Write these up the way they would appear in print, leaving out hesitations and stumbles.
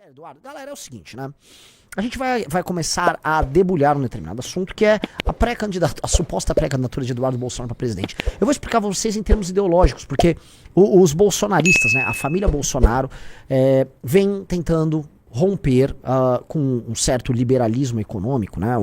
Eduardo, galera, é o seguinte, né? A gente vai começar a debulhar um determinado assunto que é a suposta pré-candidatura de Eduardo Bolsonaro para presidente. Eu vou explicar pra vocês em termos ideológicos, porque os bolsonaristas, né, a família Bolsonaro, vem tentando romper com um certo liberalismo econômico, né?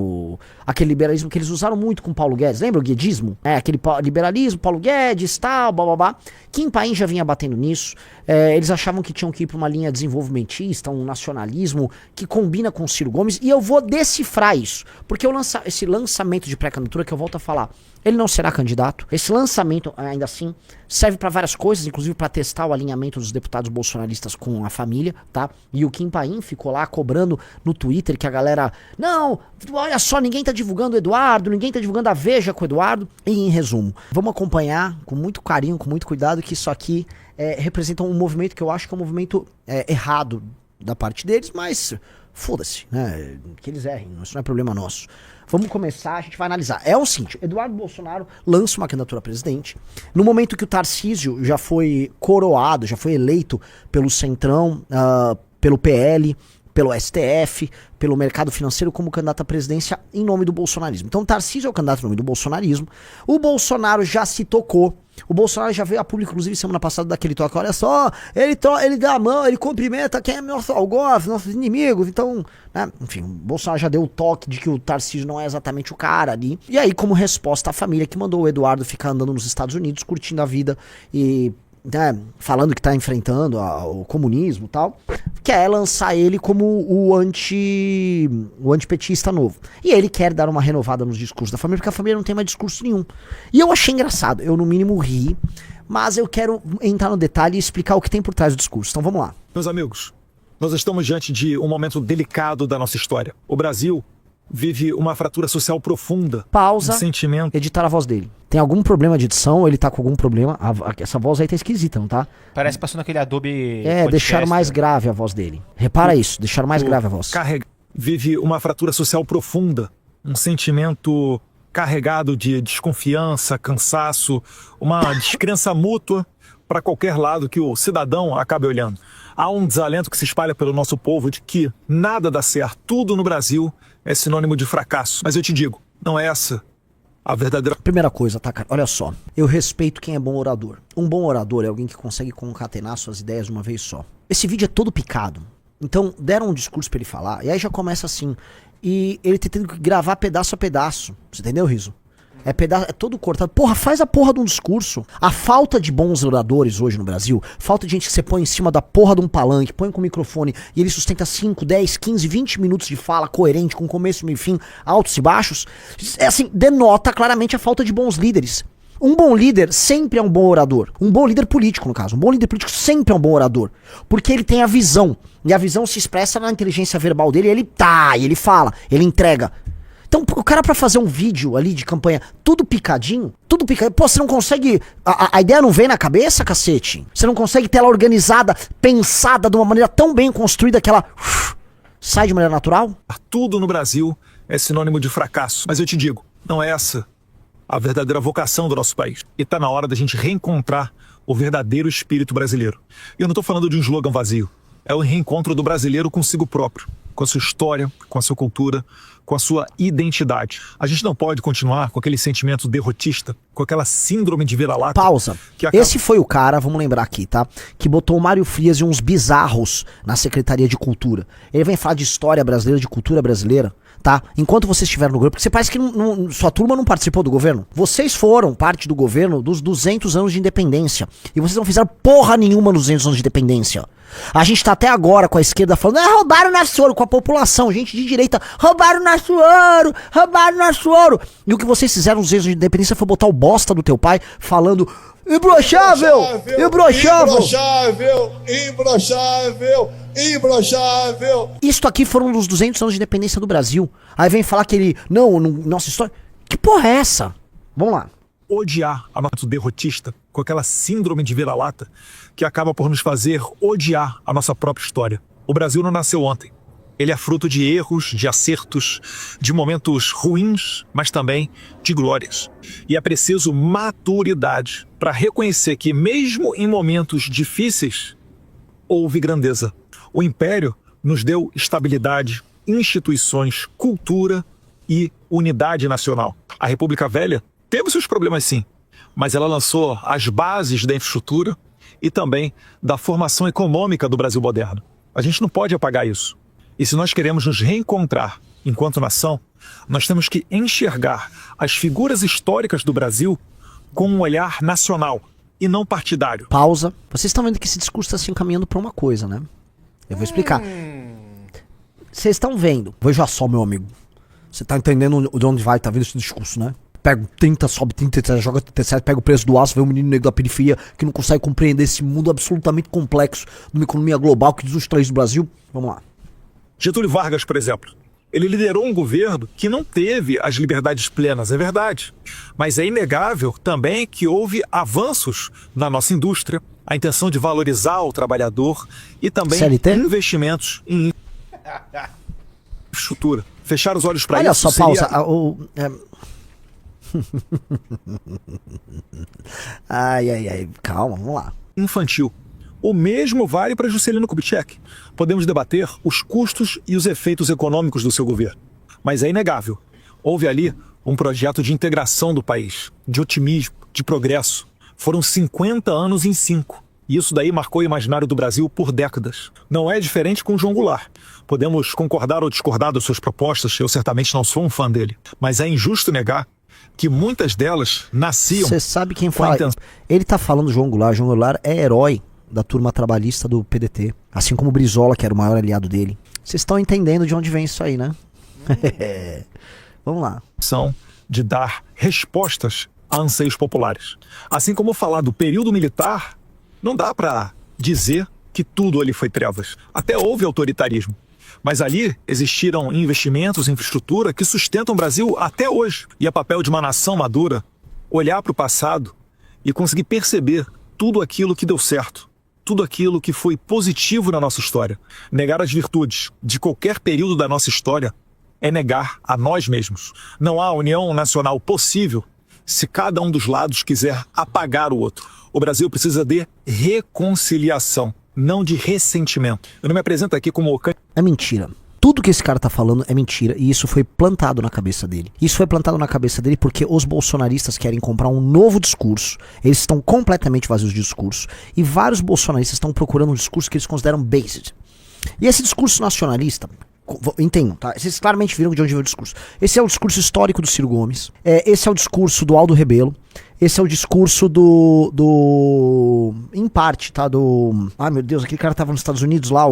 Aquele liberalismo que eles usaram muito com Paulo Guedes. Lembra o guedismo? Aquele liberalismo, Paulo Guedes, tal, blá. Kim Paim já vinha batendo nisso. Eles achavam que tinham que ir para uma linha desenvolvimentista, um nacionalismo que combina com o Ciro Gomes. E eu vou decifrar isso. Porque esse lançamento de pré-candidatura que eu volto a falar, ele não será candidato. Esse lançamento, ainda assim, serve para várias coisas, inclusive para testar o alinhamento dos deputados bolsonaristas com a família, tá? E o Kim Paim ficou lá cobrando no Twitter que a galera... Não, olha só, ninguém tá divulgando o Eduardo, ninguém tá divulgando a Veja com o Eduardo. E em resumo, vamos acompanhar com muito carinho, com muito cuidado, que isso aqui representa um movimento que eu acho que é um movimento errado da parte deles, mas foda-se, né? Que eles errem, isso não é problema nosso. Vamos começar, a gente vai analisar. É o seguinte, Eduardo Bolsonaro lança uma candidatura a presidente. No momento que o Tarcísio já foi coroado, já foi eleito pelo Centrão, pelo PL, pelo STF, pelo mercado financeiro como candidato à presidência em nome do bolsonarismo. Então o Tarcísio é o candidato em nome do bolsonarismo. O Bolsonaro já se tocou. O Bolsonaro já veio a público, inclusive, semana passada, daquele toque. Olha só, ele dá a mão, ele cumprimenta quem é nosso algoz, nossos inimigos. Então, né, enfim, o Bolsonaro já deu o toque de que o Tarcísio não é exatamente o cara ali. E aí, como resposta, a família que mandou o Eduardo ficar andando nos Estados Unidos, curtindo a vida e... falando que tá enfrentando o comunismo e tal, quer lançar ele como o antipetista novo. E ele quer dar uma renovada nos discursos da família, porque a família não tem mais discurso nenhum. E eu achei engraçado, eu no mínimo ri, mas eu quero entrar no detalhe e explicar o que tem por trás do discurso. Então vamos lá. Meus amigos, nós estamos diante de um momento delicado da nossa história. O Brasil vive uma fratura social profunda. Pausa, um sentimento. Editar a voz dele. Tem algum problema de edição? Ele tá com algum problema? Essa voz aí tá esquisita, não tá? Parece passando aquele Adobe Podcast, deixaram mais grave a voz dele. Repara isso, deixaram mais grave a voz. Vive uma fratura social profunda. Um sentimento carregado de desconfiança, cansaço, uma descrença mútua para qualquer lado que o cidadão acabe olhando. Há um desalento que se espalha pelo nosso povo de que nada dá certo, tudo no Brasil é sinônimo de fracasso. Mas eu te digo, não é essa a verdadeira... Primeira coisa, tá, cara? Olha só. Eu respeito quem é bom orador. Um bom orador é alguém que consegue concatenar suas ideias de uma vez só. Esse vídeo é todo picado. Então, deram um discurso pra ele falar, e aí já começa assim. E ele tendo que gravar pedaço a pedaço. Você entendeu, Riso? É todo cortado. Porra, faz a porra de um discurso. A falta de bons oradores hoje no Brasil, falta de gente que você põe em cima da porra de um palanque, põe com o microfone e ele sustenta 5, 10, 15, 20 minutos de fala coerente, com começo, meio e fim, altos e baixos. Assim, denota claramente a falta de bons líderes. Um bom líder sempre é um bom orador. Um bom líder político, no caso. Um bom líder político sempre é um bom orador. Porque ele tem a visão. E a visão se expressa na inteligência verbal dele. E ele fala, ele entrega. Então, o cara pra fazer um vídeo ali de campanha tudo picadinho, pô, você não consegue, a ideia não vem na cabeça, cacete? Você não consegue ter ela organizada, pensada de uma maneira tão bem construída que ela sai de maneira natural? Tudo no Brasil é sinônimo de fracasso. Mas eu te digo, não é essa a verdadeira vocação do nosso país. E tá na hora da gente reencontrar o verdadeiro espírito brasileiro. E eu não tô falando de um slogan vazio. É o reencontro do brasileiro consigo próprio, com a sua história, com a sua cultura, com a sua identidade. A gente não pode continuar com aquele sentimento derrotista, com aquela síndrome de vira-lata. Pausa. Esse foi o cara, vamos lembrar aqui, tá? Que botou o Mário Frias e uns bizarros na Secretaria de Cultura. Ele vem falar de história brasileira, de cultura brasileira, tá? Enquanto vocês estiveram no governo, porque você parece que sua turma não participou do governo. Vocês foram parte do governo dos 200 anos de independência. E vocês não fizeram porra nenhuma nos 200 anos de independência. A gente tá até agora com a esquerda falando, roubaram nosso ouro, com a população, gente de direita, roubaram nosso ouro. E o que vocês fizeram nos 200 anos de independência foi botar o bosta do teu pai falando, imbrochável. Isto aqui foram dos 200 anos de independência do Brasil. Aí vem falar que ele, nossa história, que porra é essa? Vamos lá. Odiar a nossa derrotista, com aquela síndrome de vira-lata que acaba por nos fazer odiar a nossa própria história. O Brasil não nasceu ontem. Ele é fruto de erros, de acertos, de momentos ruins, mas também de glórias. E é preciso maturidade para reconhecer que mesmo em momentos difíceis, houve grandeza. O império nos deu estabilidade, instituições, cultura e unidade nacional. A República Velha teve seus problemas sim, mas ela lançou as bases da infraestrutura e também da formação econômica do Brasil moderno. A gente não pode apagar isso. E se nós queremos nos reencontrar enquanto nação, nós temos que enxergar as figuras históricas do Brasil com um olhar nacional e não partidário. Pausa. Vocês estão vendo que esse discurso está se encaminhando para uma coisa, né? Eu vou explicar. Vocês estão vendo. Veja só, meu amigo. Você tá entendendo de onde vai, tá vendo esse discurso, né? Pega 30, sobe 30, joga 37, pega o preço do aço, vê um menino negro da periferia que não consegue compreender esse mundo absolutamente complexo de uma economia global que diz os três do Brasil. Vamos lá. Getúlio Vargas, por exemplo, ele liderou um governo que não teve as liberdades plenas, é verdade. Mas é inegável também que houve avanços na nossa indústria, a intenção de valorizar o trabalhador e também CLT? Investimentos em infraestrutura. Fechar os olhos para isso. Olha só, seria... pausa. Ai, calma, vamos lá. Infantil. O mesmo vale para Juscelino Kubitschek. Podemos debater os custos e os efeitos econômicos do seu governo. Mas é inegável. Houve ali um projeto de integração do país, de otimismo, de progresso. Foram 50 anos em 5. E isso daí marcou o imaginário do Brasil por décadas. Não é diferente com João Goulart. Podemos concordar ou discordar das suas propostas, eu certamente não sou um fã dele. Mas é injusto negar que muitas delas nasciam... Você sabe quem fala? Ele tá falando João Goulart. João Goulart é herói da turma trabalhista do PDT. Assim como o Brizola, que era o maior aliado dele. Vocês estão entendendo de onde vem isso aí, né? Vamos lá. São de dar respostas a anseios populares. Assim como falar do período militar, não dá para dizer que tudo ali foi trevas. Até houve autoritarismo. Mas ali existiram investimentos em infraestrutura que sustentam o Brasil até hoje. E é papel de uma nação madura olhar para o passado e conseguir perceber tudo aquilo que deu certo, tudo aquilo que foi positivo na nossa história. Negar as virtudes de qualquer período da nossa história é negar a nós mesmos. Não há união nacional possível se cada um dos lados quiser apagar o outro. O Brasil precisa de reconciliação, não de ressentimento. Eu não me apresento aqui como... É mentira. Tudo que esse cara tá falando é mentira e isso foi plantado na cabeça dele. Isso foi plantado na cabeça dele porque os bolsonaristas querem comprar um novo discurso. Eles estão completamente vazios de discurso e vários bolsonaristas estão procurando um discurso que eles consideram based. E esse discurso nacionalista, entendam, tá? Vocês claramente viram de onde veio o discurso. Esse é o discurso histórico do Ciro Gomes. Esse é o discurso do Aldo Rebelo. Esse é o discurso em parte, tá? Ai meu Deus, aquele cara tava nos Estados Unidos lá,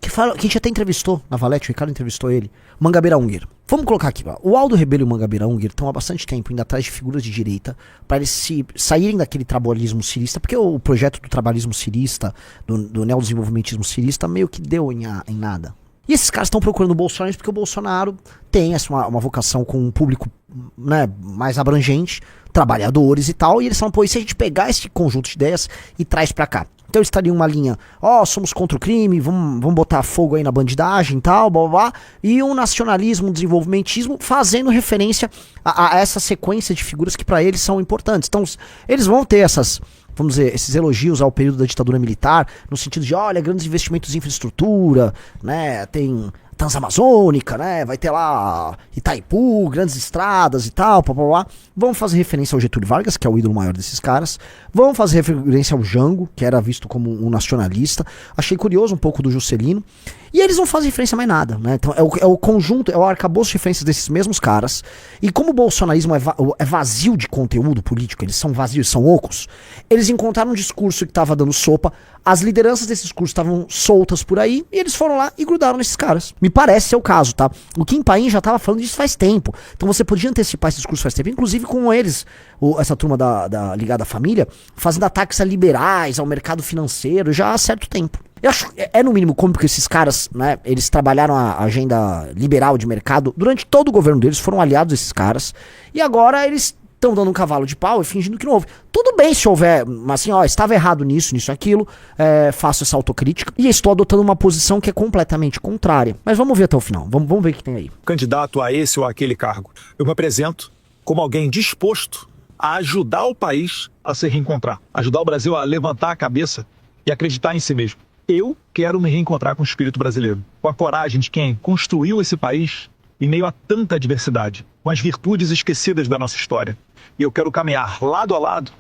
que a gente até entrevistou na Valete, o Ricardo entrevistou ele, Mangabeira Unger. Vamos colocar aqui, ó. O Aldo Rebelo e o Mangabeira Unger estão há bastante tempo indo atrás de figuras de direita para eles saírem daquele trabalhismo cirista, porque o projeto do trabalhismo cirista, do neodesenvolvimentismo cirista, meio que deu em nada. E esses caras estão procurando o Bolsonaro porque o Bolsonaro tem uma vocação com um público, né, mais abrangente, trabalhadores e tal, e eles falam, pô, e se a gente pegar esse conjunto de ideias e traz pra cá? Então eles estariam uma linha, somos contra o crime, vamos botar fogo aí na bandidagem e tal, blá, blá, blá, e um nacionalismo, um desenvolvimentismo, fazendo referência a essa sequência de figuras que pra eles são importantes. Então eles vão ter vamos dizer, esses elogios ao período da ditadura militar, no sentido de, olha, grandes investimentos em infraestrutura, né, tem Transamazônica, né, vai ter lá Itaipu, grandes estradas e tal, blá, blá, blá. Vão fazer referência ao Getúlio Vargas, que é o ídolo maior desses caras, vão fazer referência ao Jango, que era visto como um nacionalista, achei curioso um pouco do Juscelino, e eles não fazem referência a mais nada, né, então é o conjunto, é o arcabouço de referências desses mesmos caras, e como o bolsonarismo é vazio de conteúdo político, eles são vazios, são ocos, eles encontraram um discurso que estava dando sopa, as lideranças desse discurso estavam soltas por aí, e eles foram lá e grudaram nesses caras. Me parece ser o caso, tá? O Kim Paim já estava falando disso faz tempo, então você podia antecipar esse discurso faz tempo, inclusive com eles, essa turma da ligada à família, fazendo ataques a liberais, ao mercado financeiro, já há certo tempo. Eu acho no mínimo cômico que esses caras, né, eles trabalharam a agenda liberal de mercado durante todo o governo deles, foram aliados desses caras, e agora eles estão dando um cavalo de pau e fingindo que não houve. Tudo bem se houver, mas assim, estava errado nisso, aquilo, faço essa autocrítica e estou adotando uma posição que é completamente contrária. Mas vamos ver até o final, vamos ver o que tem aí. Candidato a esse ou aquele cargo, eu me apresento como alguém disposto a ajudar o país a se reencontrar, ajudar o Brasil a levantar a cabeça e acreditar em si mesmo. Eu quero me reencontrar com o espírito brasileiro, com a coragem de quem construiu esse país em meio a tanta adversidade, com as virtudes esquecidas da nossa história. E eu quero caminhar lado a lado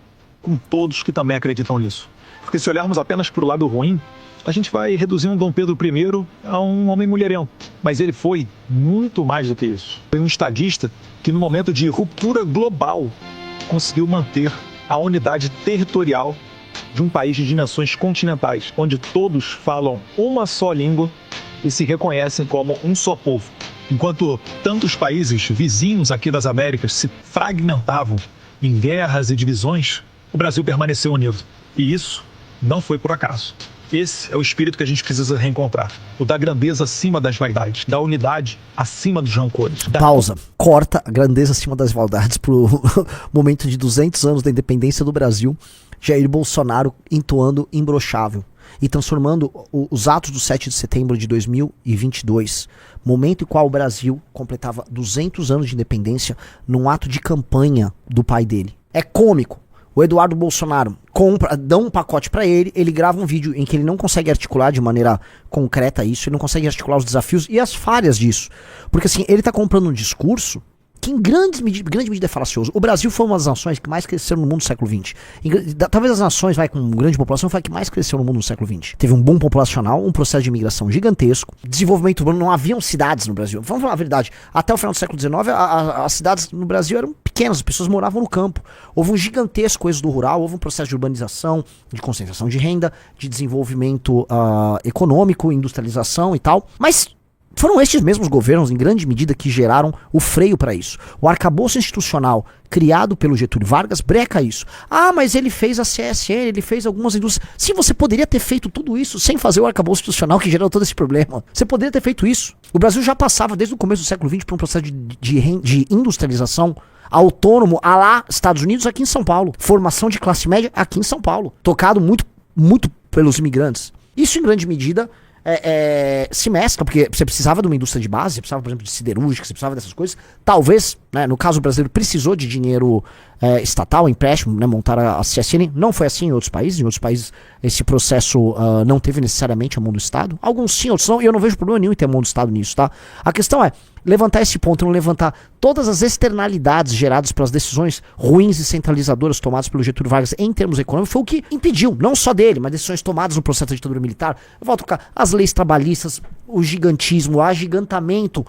com todos que também acreditam nisso. Porque se olharmos apenas para o lado ruim, a gente vai reduzindo Dom Pedro I a um homem mulherento. Mas ele foi muito mais do que isso. Foi um estadista que, no momento de ruptura global, conseguiu manter a unidade territorial de um país de dimensões continentais, onde todos falam uma só língua e se reconhecem como um só povo. Enquanto tantos países vizinhos aqui das Américas se fragmentavam em guerras e divisões, o Brasil permaneceu unido. E isso não foi por acaso. Esse é o espírito que a gente precisa reencontrar. O da grandeza acima das vaidades, da unidade acima dos rancores. Pausa. Corta a grandeza acima das vaidades pro momento de 200 anos da independência do Brasil. Jair Bolsonaro entoando imbrochável e transformando os atos do 7 de setembro de 2022, momento em qual o Brasil completava 200 anos de independência, num ato de campanha do pai dele. É cômico. O Eduardo Bolsonaro dá um pacote pra ele, ele grava um vídeo em que ele não consegue articular de maneira concreta isso, ele não consegue articular os desafios e as falhas disso. Porque assim, ele tá comprando um discurso que em grande medida é falacioso. O Brasil foi uma das nações que mais cresceram no mundo do século XX. Talvez as nações com grande população foi a que mais cresceu no mundo do século XX. Teve um boom populacional, um processo de imigração gigantesco, desenvolvimento urbano, não haviam cidades no Brasil. Vamos falar a verdade, até o final do século XIX, as cidades no Brasil eram pequenas, as pessoas moravam no campo. Houve um gigantesco êxodo rural, houve um processo de urbanização, de concentração de renda, de desenvolvimento econômico, industrialização e tal. Mas foram estes mesmos governos, em grande medida, que geraram o freio para isso. O arcabouço institucional criado pelo Getúlio Vargas breca isso. Ah, mas ele fez a CSN, ele fez algumas indústrias. Sim, você poderia ter feito tudo isso sem fazer o arcabouço institucional que gerou todo esse problema. Você poderia ter feito isso. O Brasil já passava, desde o começo do século XX, por um processo de industrialização autônomo a lá Estados Unidos, aqui em São Paulo. Formação de classe média aqui em São Paulo. Tocado muito pelos imigrantes. Isso, em grande medida, se mescla, porque você precisava de uma indústria de base, você precisava, por exemplo, de siderúrgica, você precisava dessas coisas. Talvez, né, no caso brasileiro, precisou de dinheiro estatal, empréstimo, né, montar a CSN. Não foi assim em outros países. Em outros países esse processo não teve necessariamente a mão do Estado. Alguns sim, outros não, e eu não vejo problema nenhum em ter a mão do Estado nisso, tá? A questão é levantar esse ponto, não levantar todas as externalidades geradas pelas decisões ruins e centralizadoras tomadas pelo Getúlio Vargas em termos econômicos, foi o que impediu, não só dele, mas decisões tomadas no processo da ditadura militar. Eu volto a tocar as leis trabalhistas, o gigantismo, o agigantamento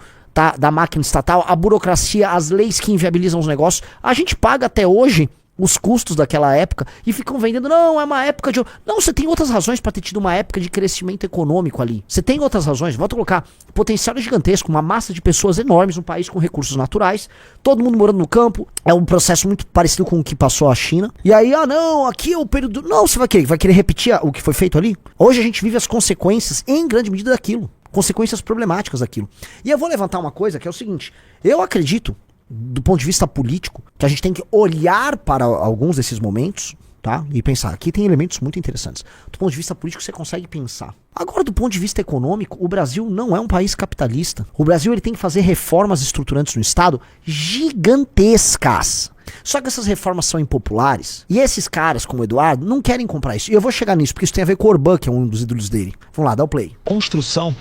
da máquina estatal, a burocracia, as leis que inviabilizam os negócios. A gente paga até hoje os custos daquela época e ficam vendendo, não, é uma época de... Não, você tem outras razões para ter tido uma época de crescimento econômico ali. Você tem outras razões, volto a colocar, o potencial é gigantesco, uma massa de pessoas enormes, um país com recursos naturais, todo mundo morando no campo, é um processo muito parecido com o que passou a China. E aí, não, aqui é o período... Não, você vai querer repetir o que foi feito ali? Hoje a gente vive as consequências, em grande medida, daquilo. Consequências problemáticas daquilo. E eu vou levantar uma coisa que é o seguinte, eu acredito, do ponto de vista político, que a gente tem que olhar para alguns desses momentos, tá? E pensar, aqui tem elementos muito interessantes. Do ponto de vista político você consegue pensar. Agora, do ponto de vista econômico, o Brasil não é um país capitalista. O Brasil ele tem que fazer reformas estruturantes no Estado gigantescas. Só que essas reformas são impopulares. E esses caras, como o Eduardo, não querem comprar isso. E eu vou chegar nisso, porque isso tem a ver com o Orbán, que é um dos ídolos dele. Vamos lá, dá o play. Construção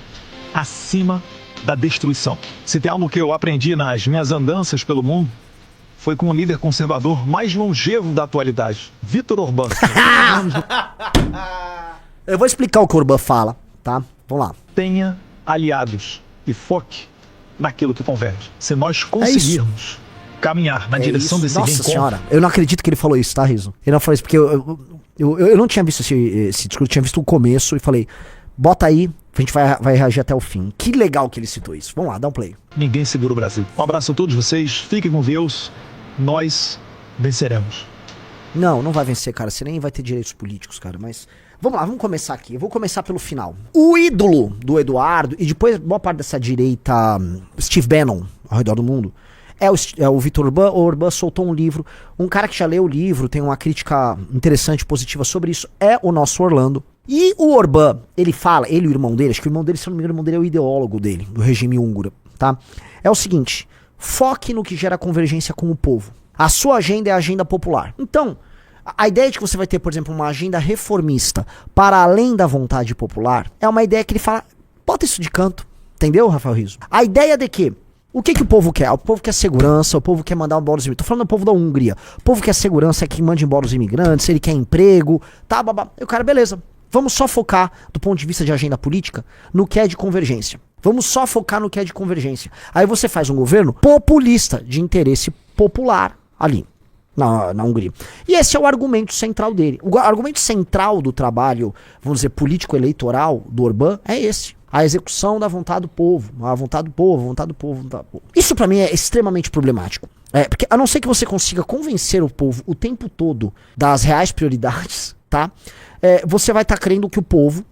acima da destruição. Se tem algo que eu aprendi nas minhas andanças pelo mundo, foi com o líder conservador mais longevo da atualidade, Viktor Orbán. Eu vou explicar o que o Orbán fala, tá? Vamos lá. Tenha aliados e foque naquilo que converge. Se nós conseguirmos caminhar na direção desse Nossa reencontro... senhora, eu não acredito que ele falou isso, tá, Riso? Ele não falou isso, porque eu não tinha visto esse discurso, eu tinha visto o começo e falei, bota aí, a gente vai reagir até o fim. Que legal que ele citou isso. Vamos lá, dá um play. Ninguém segura o Brasil. Um abraço a todos vocês, fiquem com Deus, nós venceremos. Não vai vencer, cara, você nem vai ter direitos políticos, cara, mas... Vamos lá, vamos começar aqui. Eu vou começar pelo final. O ídolo do Eduardo, e depois boa parte dessa direita Steve Bannon ao redor do mundo, é o Viktor Orbán. O Orbán soltou um livro. Um cara que já leu o livro, tem uma crítica interessante, positiva sobre isso, é o nosso Orlando. E o Orbán, ele fala, ele e o irmão dele, acho que o irmão dele, se eu não me engano, o irmão dele é o ideólogo dele, do regime húngaro, tá? É o seguinte, foque no que gera convergência com o povo. A sua agenda é a agenda popular. Então, A ideia de que você vai ter, por exemplo, uma agenda reformista para além da vontade popular é uma ideia que ele fala, bota isso de canto, entendeu, Rafael Rizzo? A ideia de que, o que o povo quer? O povo quer segurança, o povo quer mandar embora os imigrantes. Tô falando do povo da Hungria. O povo quer segurança, é que mande embora os imigrantes, ele quer emprego, tá, babá. E o cara, beleza, vamos só focar, do ponto de vista de agenda política, no que é de convergência. Vamos só focar no que é de convergência. Aí você faz um governo populista, de interesse popular, ali, na Hungria. E esse é o argumento central dele. O argumento central do trabalho, vamos dizer, político-eleitoral do Orbán é esse. A execução da vontade do povo. A vontade do povo, a vontade do povo, a vontade do povo. Isso pra mim é extremamente problemático. Porque a não ser que você consiga convencer o povo o tempo todo das reais prioridades, tá? Você vai estar crendo que o povo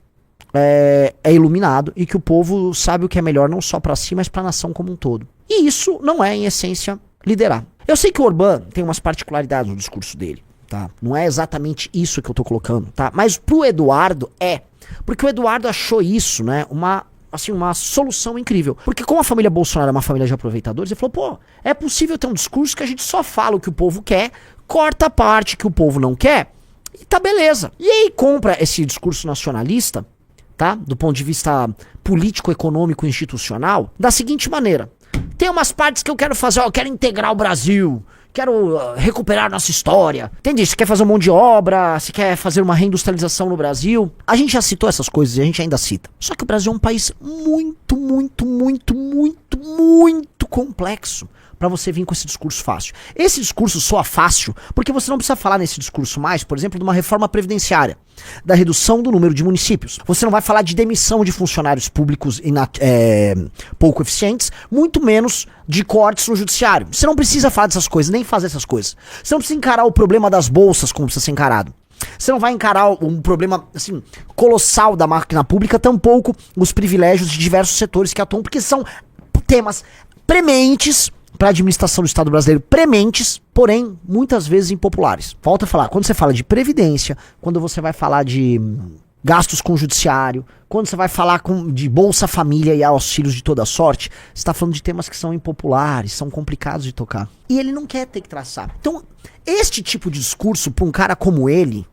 é iluminado e que o povo sabe o que é melhor não só pra si, mas pra nação como um todo. E isso não é, em essência, liderar. Eu sei que o Orbán tem umas particularidades no discurso dele, tá? Não é exatamente isso que eu tô colocando, tá? Mas pro Eduardo é. Porque o Eduardo achou isso, né, uma solução incrível. Porque como a família Bolsonaro é uma família de aproveitadores, ele falou, pô, é possível ter um discurso que a gente só fala o que o povo quer, corta a parte que o povo não quer, e tá beleza. E aí compra esse discurso nacionalista, tá, do ponto de vista político, econômico, institucional, da seguinte maneira. Tem umas partes que eu quero fazer, ó, eu quero integrar o Brasil, quero recuperar nossa história. Entende? Você quer fazer um monte de obra, você quer fazer uma reindustrialização no Brasil. A gente já citou essas coisas e a gente ainda cita. Só que o Brasil é um país muito, muito, muito, muito, muito complexo pra você vir com esse discurso fácil. Esse discurso soa fácil porque você não precisa falar nesse discurso mais, por exemplo, de uma reforma previdenciária, da redução do número de municípios. Você não vai falar de demissão de funcionários públicos pouco eficientes, muito menos de cortes no judiciário. Você não precisa falar dessas coisas, nem fazer essas coisas. Você não precisa encarar o problema das bolsas como precisa ser encarado. Você não vai encarar um problema, assim, colossal da máquina pública, tampouco os privilégios de diversos setores que atuam, porque são temas prementes para a administração do Estado brasileiro, prementes, porém, muitas vezes impopulares. Volto a falar, quando você fala de previdência, quando você vai falar de gastos com o judiciário, quando você vai falar de Bolsa Família e auxílios de toda sorte, você está falando de temas que são impopulares, são complicados de tocar. E ele não quer ter que traçar. Então, este tipo de discurso, para um cara como ele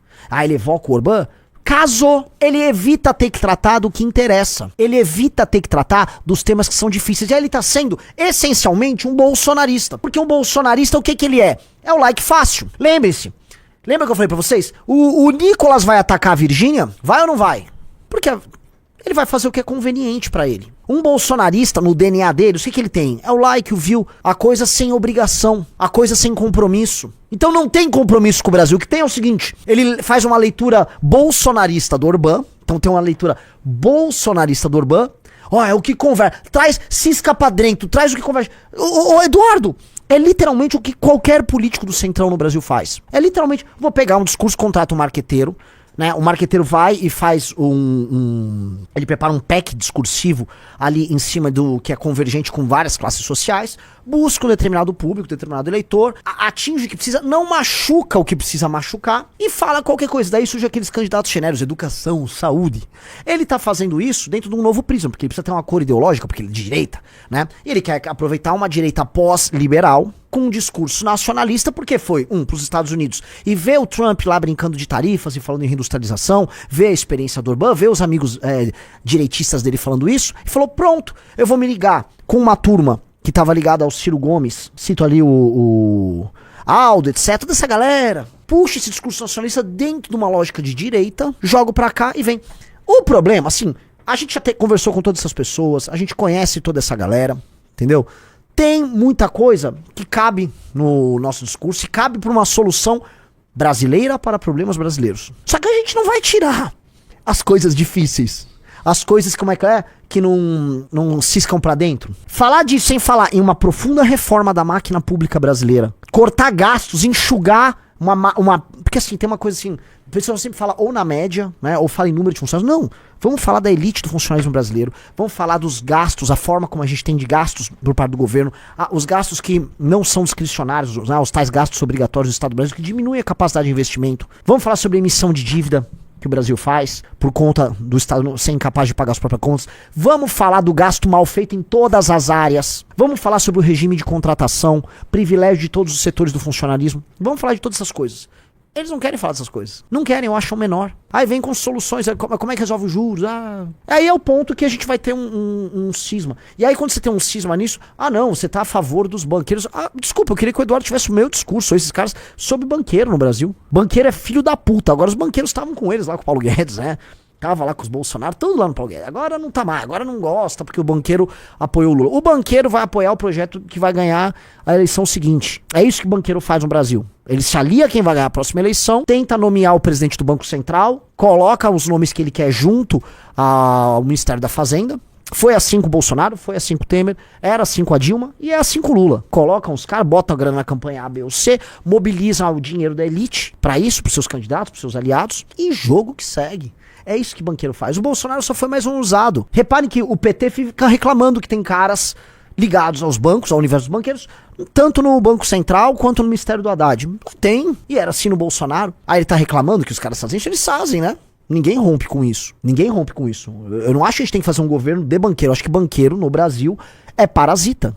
evoca o Orbán, caso ele evita ter que tratar do que interessa. Ele evita ter que tratar dos temas que são difíceis. E aí ele tá sendo, essencialmente, um bolsonarista. Porque um bolsonarista, o que ele é? É o like fácil. Lembre-se. Lembra que eu falei pra vocês? O Nicolas vai atacar a Virgínia? Vai ou não vai? Porque ele vai fazer o que é conveniente pra ele. Um bolsonarista, no DNA dele, o que ele tem? É o like, o view, a coisa sem obrigação, a coisa sem compromisso. Então não tem compromisso com o Brasil. O que tem é o seguinte, ele faz uma leitura bolsonarista do Orbán, então tem uma leitura bolsonarista do Orbán, é o que converge, traz, cisca pra dentro, traz o que converge. Ô Eduardo, é literalmente o que qualquer político do Centrão no Brasil faz. É literalmente, vou pegar um discurso, contrata um marqueteiro, né? O marqueteiro vai e faz ele prepara um pack discursivo ali em cima do que é convergente com várias classes sociais, busca um determinado público, determinado eleitor, atinge o que precisa, não machuca o que precisa machucar e fala qualquer coisa. Daí surge aqueles candidatos genéricos, educação, saúde. Ele tá fazendo isso dentro de um novo prisma, porque ele precisa ter uma cor ideológica, porque ele é de direita, né? E ele quer aproveitar uma direita pós-liberal com um discurso nacionalista, porque foi, pros Estados Unidos, e ver o Trump lá brincando de tarifas e falando em reindustrialização, ver a experiência do Orbán, ver os amigos direitistas dele falando isso, e falou, pronto, eu vou me ligar com uma turma que tava ligada ao Ciro Gomes, cito ali o Aldo, etc, toda essa galera, puxa esse discurso nacionalista dentro de uma lógica de direita, jogo pra cá e vem. O problema, assim, a gente já conversou com todas essas pessoas, a gente conhece toda essa galera, entendeu? Tem muita coisa que cabe no nosso discurso e cabe para uma solução brasileira para problemas brasileiros. Só que a gente não vai tirar as coisas difíceis, as coisas que não ciscam pra dentro. Falar disso sem falar em uma profunda reforma da máquina pública brasileira, cortar gastos, enxugar porque assim, tem uma coisa assim, o pessoal sempre fala ou na média, né, ou fala em número de funcionários. Não, vamos falar da elite do funcionalismo brasileiro, vamos falar dos gastos, a forma como a gente tem de gastos por parte do governo, os gastos que não são discricionários, né, os tais gastos obrigatórios do Estado brasileiro, que diminuem a capacidade de investimento. Vamos falar sobre a emissão de dívida que o Brasil faz, por conta do Estado ser incapaz de pagar as próprias contas. Vamos falar do gasto mal feito em todas as áreas. Vamos falar sobre o regime de contratação, privilégio de todos os setores do funcionalismo. Vamos falar de todas essas coisas. Eles não querem falar dessas coisas. Não querem, eu acho menor. Aí vem com soluções, como é que resolve os juros? Aí é o ponto que a gente vai ter um cisma. E aí quando você tem um cisma nisso, não, você tá a favor dos banqueiros. Desculpa, eu queria que o Eduardo tivesse o meu discurso, esses caras, sobre banqueiro no Brasil. Banqueiro é filho da puta. Agora os banqueiros estavam com eles lá, com o Paulo Guedes, né? Tava lá com os Bolsonaro, tudo lá no Paulo Guedes. Agora não tá mais, agora não gosta, porque o banqueiro apoiou o Lula. O banqueiro vai apoiar o projeto que vai ganhar a eleição seguinte. É isso que o banqueiro faz no Brasil. Ele se alia a quem vai ganhar a próxima eleição, tenta nomear o presidente do Banco Central, coloca os nomes que ele quer junto ao Ministério da Fazenda. Foi assim com o Bolsonaro, foi assim com o Temer, era assim com a Dilma e é assim com o Lula. Colocam os caras, botam a grana na campanha A, B ou C, mobilizam o dinheiro da elite pra isso, pros seus candidatos, pros seus aliados, e jogo que segue. É isso que banqueiro faz. O Bolsonaro só foi mais um usado. Reparem que o PT fica reclamando que tem caras ligados aos bancos, ao universo dos banqueiros, tanto no Banco Central quanto no Ministério do Haddad. Tem, e era assim no Bolsonaro. Aí ele tá reclamando que os caras fazem isso, eles fazem, né? Ninguém rompe com isso. Ninguém rompe com isso. Eu não acho que a gente tem que fazer um governo de banqueiro. Eu acho que banqueiro no Brasil é parasita.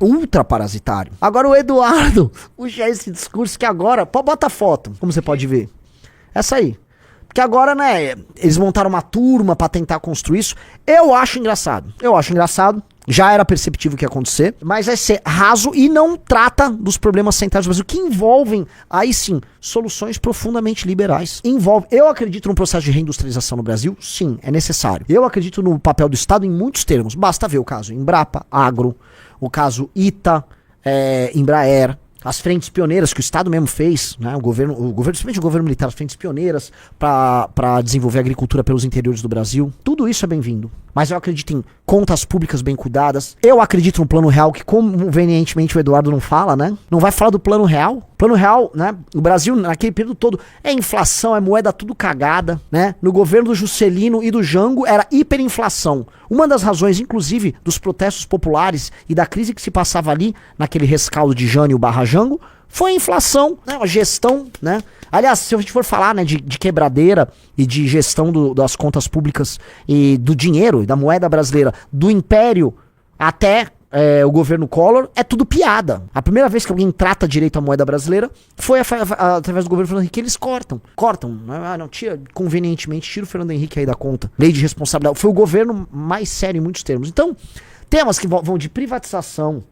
Ultra parasitário. Agora o Eduardo puxa esse discurso que agora... Bota a foto, como você pode ver. Essa aí. Porque agora, né, eles montaram uma turma pra tentar construir isso. Eu acho engraçado. Já era perceptível o que ia acontecer. Mas vai ser raso e não trata dos problemas centrais do Brasil, que envolvem, aí sim, soluções profundamente liberais. Eu acredito no processo de reindustrialização no Brasil, sim, é necessário. Eu acredito no papel do Estado em muitos termos. Basta ver o caso Embrapa, Agro, o caso ITA, Embraer, as frentes pioneiras que o Estado mesmo fez, né? O governo, principalmente o governo militar, as frentes pioneiras para desenvolver a agricultura pelos interiores do Brasil. Tudo isso é bem-vindo. Mas eu acredito em contas públicas bem cuidadas. Eu acredito no plano real, que convenientemente o Eduardo não fala, né? Não vai falar do plano real. Plano real, né? O Brasil, naquele período todo, é inflação, é moeda tudo cagada, né? No governo do Juscelino e do Jango era hiperinflação. Uma das razões, inclusive, dos protestos populares e da crise que se passava ali, naquele rescaldo de Jânio barra Jango, foi a inflação, né? A gestão, né? Aliás, se a gente for falar, né, de quebradeira e de gestão das contas públicas e do dinheiro e da moeda brasileira, do império até o governo Collor, é tudo piada. A primeira vez que alguém trata direito a moeda brasileira foi através do governo Fernando Henrique. Eles cortam, não, convenientemente, tira o Fernando Henrique aí da conta. Lei de responsabilidade. Foi o governo mais sério em muitos termos. Então, temas que vão de privatização,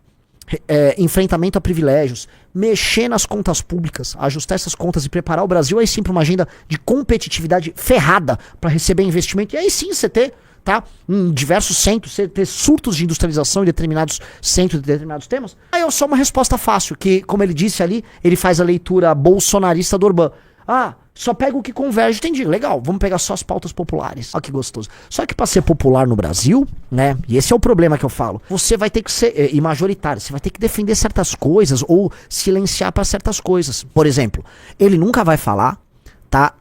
enfrentamento a privilégios, mexer nas contas públicas, ajustar essas contas e preparar o Brasil aí sim para uma agenda de competitividade ferrada para receber investimento. E aí sim você ter, tá, em diversos centros, você ter surtos de industrialização em determinados centros, de determinados temas. Aí é só uma resposta fácil, que, como ele disse ali, ele faz a leitura bolsonarista do Orbán. Só pega o que converge, entendi, legal, vamos pegar só as pautas populares. Olha que gostoso. Só que pra ser popular no Brasil, né, e esse é o problema que eu falo, você vai ter que ser, e majoritário, você vai ter que defender certas coisas ou silenciar para certas coisas. Por exemplo, ele nunca vai falar, tá,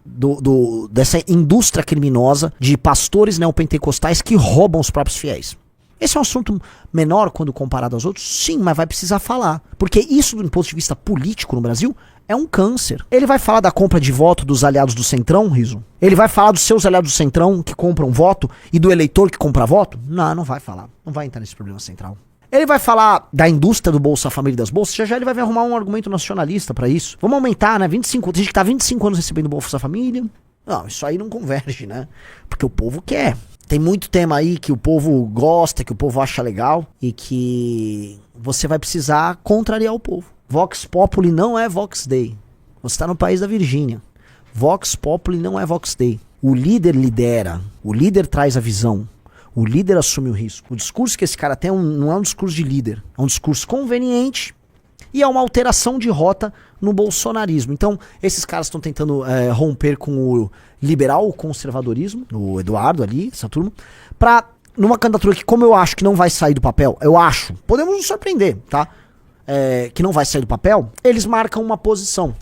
dessa indústria criminosa de pastores neopentecostais que roubam os próprios fiéis. Esse é um assunto menor quando comparado aos outros? Sim, mas vai precisar falar. Porque isso, do ponto de vista político no Brasil, é um câncer. Ele vai falar da compra de voto dos aliados do Centrão, Riso? Ele vai falar dos seus aliados do Centrão que compram voto e do eleitor que compra voto? Não vai falar. Não vai entrar nesse problema central. Ele vai falar da indústria do Bolsa Família e das bolsas, já ele vai arrumar um argumento nacionalista pra isso. Vamos aumentar, né? 25, tem gente que tá 25 anos recebendo Bolsa Família. Não, isso aí não converge, né? Porque o povo quer. Tem muito tema aí que o povo gosta, que o povo acha legal e que você vai precisar contrariar o povo. Vox Populi não é Vox Dei. Você está no país da Virgínia. Vox Populi não é Vox Dei. O líder lidera, o líder traz a visão, o líder assume o risco. O discurso que esse cara tem não é um discurso de líder, é um discurso conveniente e é uma alteração de rota no bolsonarismo. Então, esses caras estão tentando romper com o liberal, o conservadorismo, o Eduardo ali, essa turma, pra, numa candidatura que, como eu acho que não vai sair do papel, eu acho, podemos nos surpreender, tá? Que não vai sair do papel, eles marcam uma posição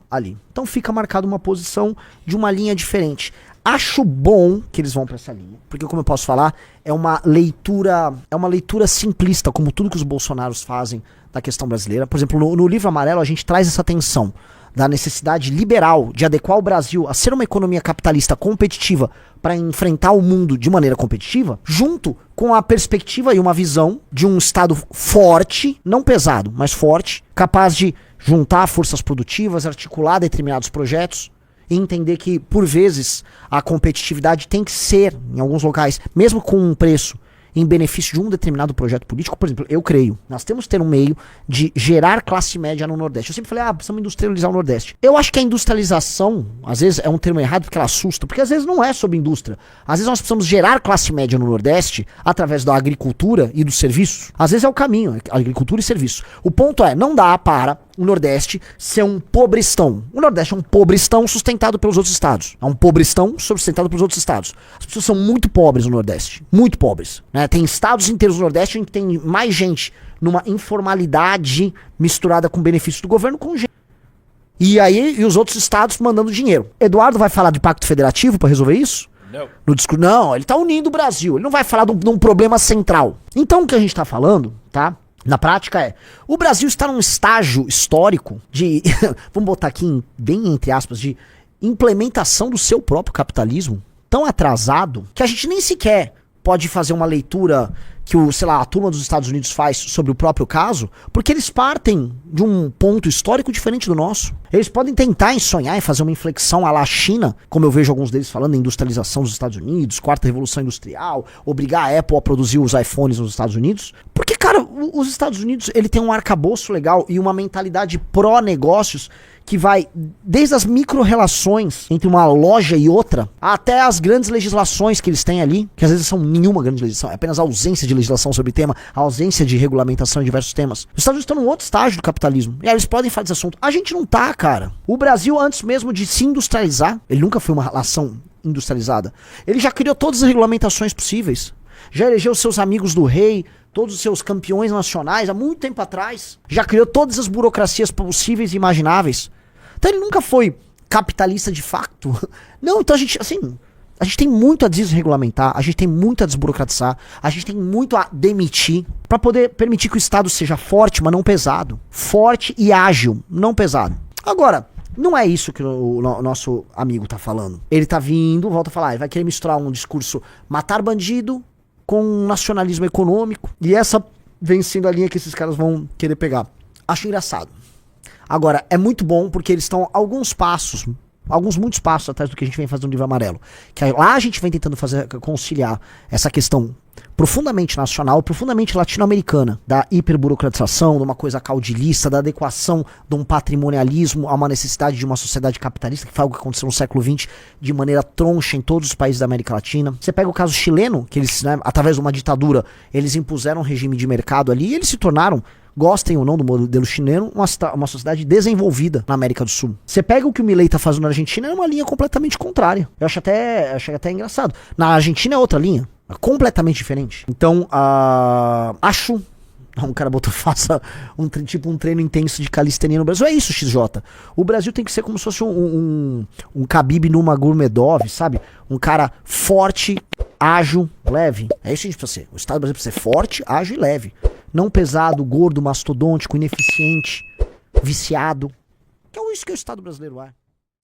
ali. Então fica marcada uma posição de uma linha diferente. Acho bom que eles vão pra essa linha, porque como eu posso falar, é uma leitura simplista, como tudo que os bolsonaros fazem da questão brasileira. Por exemplo, no livro amarelo a gente traz essa tensão da necessidade liberal de adequar o Brasil a ser uma economia capitalista competitiva para enfrentar o mundo de maneira competitiva, junto com a perspectiva e uma visão de um Estado forte, não pesado, mas forte, capaz de juntar forças produtivas, articular determinados projetos e entender que, por vezes, a competitividade tem que ser, em alguns locais, mesmo com um preço em benefício de um determinado projeto político. Por exemplo, eu creio, nós temos que ter um meio de gerar classe média no Nordeste. Eu sempre falei, precisamos industrializar o Nordeste. Eu acho que a industrialização, às vezes, é um termo errado porque ela assusta, porque às vezes não é sobre indústria. Às vezes nós precisamos gerar classe média no Nordeste através da agricultura e dos serviços. Às vezes é o caminho, agricultura e serviço. O ponto é, não dá para o Nordeste ser um pobrestão. O Nordeste é um pobrestão sustentado pelos outros estados. É um pobrestão sustentado pelos outros estados. As pessoas são muito pobres no Nordeste. Muito pobres, né? Tem estados inteiros no Nordeste em que tem mais gente numa informalidade misturada com benefícios do governo com gente. E aí, os outros estados mandando dinheiro. Eduardo vai falar de pacto federativo pra resolver isso? Não. No discurso, não, ele tá unindo o Brasil. Ele não vai falar de um problema central. Então, o que a gente tá falando, tá? Na prática o Brasil está num estágio histórico de, vamos botar aqui bem entre aspas, de implementação do seu próprio capitalismo tão atrasado que a gente nem sequer pode fazer uma leitura que a turma dos Estados Unidos faz sobre o próprio caso, porque eles partem de um ponto histórico diferente do nosso. Eles podem tentar sonhar em fazer uma inflexão à la China, como eu vejo alguns deles falando em industrialização dos Estados Unidos, quarta revolução industrial, obrigar a Apple a produzir os iPhones nos Estados Unidos. Porque, cara, os Estados Unidos, ele tem um arcabouço legal e uma mentalidade pró-negócios que vai desde as micro-relações entre uma loja e outra, até as grandes legislações que eles têm ali, que às vezes são nenhuma grande legislação, é apenas a ausência de legislação sobre o tema, a ausência de regulamentação em diversos temas. Os Estados Unidos estão num outro estágio do capitalismo, e aí eles podem falar desse assunto. A gente não tá, cara. O Brasil, antes mesmo de se industrializar, ele nunca foi uma nação industrializada, ele já criou todas as regulamentações possíveis. Já elegeu seus amigos do rei, todos os seus campeões nacionais há muito tempo atrás. Já criou todas as burocracias possíveis e imagináveis. Então ele nunca foi capitalista de facto. Não, então a gente tem muito a desregulamentar, a gente tem muito a desburocratizar, a gente tem muito a demitir para poder permitir que o Estado seja forte, mas não pesado. Forte e ágil, não pesado. Agora, não é isso que o nosso amigo tá falando. Ele tá vindo, volta a falar, ele vai querer misturar um discurso matar bandido com um nacionalismo econômico. E essa vem sendo a linha que esses caras vão querer pegar. Acho engraçado. Agora, é muito bom porque eles estão muitos passos atrás do que a gente vem fazendo no Livro Amarelo. Que lá a gente vem tentando conciliar essa questão profundamente nacional, profundamente latino-americana, da hiperburocratização, de uma coisa caudilista, da adequação de um patrimonialismo a uma necessidade de uma sociedade capitalista, que foi algo que aconteceu no século XX de maneira troncha em todos os países da América Latina. Você pega o caso chileno, que eles, através de uma ditadura, eles impuseram um regime de mercado ali e eles se tornaram, gostem ou não do modelo chileno, uma sociedade desenvolvida na América do Sul. Você pega o que o Milei tá fazendo na Argentina, é uma linha completamente contrária. Eu achei até engraçado. Na Argentina é outra linha, completamente diferente. Então, acho... Um cara botou, faça um treino intenso de calistenia no Brasil. É isso, XJ. O Brasil tem que ser como se fosse um Khabib Nurmagomedov, sabe? Um cara forte, ágil, leve. É isso que a gente precisa ser. O Estado do Brasil precisa ser forte, ágil e leve. Não pesado, gordo, mastodôntico, ineficiente, viciado. Que é isso que o Estado brasileiro é.